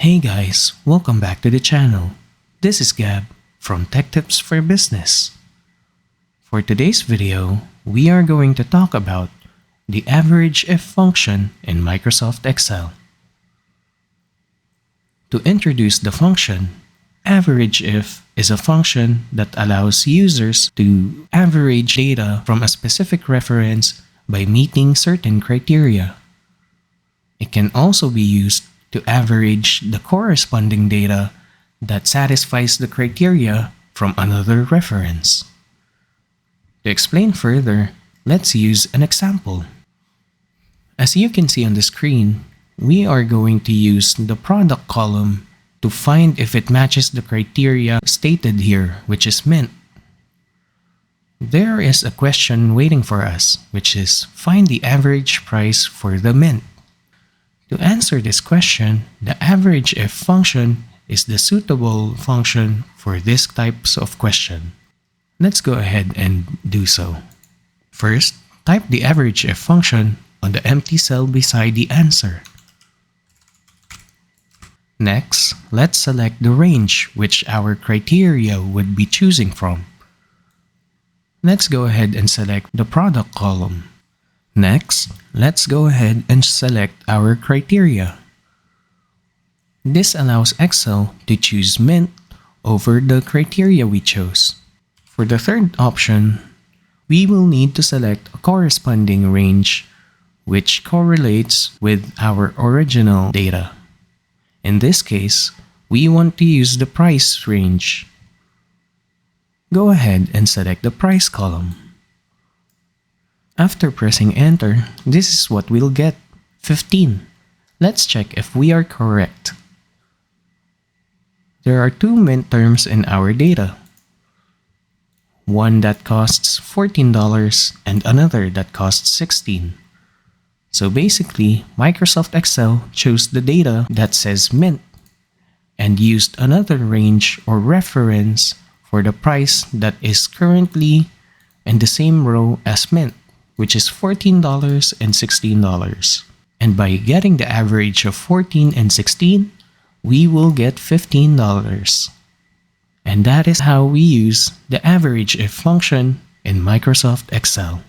Hey guys, welcome back to the channel. This is Gab from Tech Tips for Business. For today's video, we are going to talk about the AVERAGEIF function in Microsoft Excel. To introduce the function, AVERAGEIF is a function that allows users to average data from a specific reference by meeting certain criteria. It can also be used to average the corresponding data that satisfies the criteria from another reference. To explain further, let's use an example. As you can see on the screen, we are going to use the product column to find if it matches the criteria stated here, which is mint. There is a question waiting for us, which is find the average price for the mint. To answer this question, the AVERAGEIF function is the suitable function for this types of question. Let's go ahead and do so. First, type the AVERAGEIF function on the empty cell beside the answer. Next, let's select the range which our criteria would be choosing from. Let's go ahead and select the product column. Next, let's go ahead and select our criteria. This allows Excel to choose mint over the criteria we chose. For the third option, we will need to select a corresponding range which correlates with our original data. In this case, we want to use the price range. Go ahead and select the price column. After pressing enter, this is what we'll get, 15. Let's check if we are correct. There are two mint terms in our data. One that costs $14 and another that costs $16. So basically, Microsoft Excel chose the data that says mint and used another range or reference for the price that is currently in the same row as mint, which is $14 and $16. And by getting the average of 14 and 16, we will get $15. And that is how we use the AVERAGEIF function in Microsoft Excel.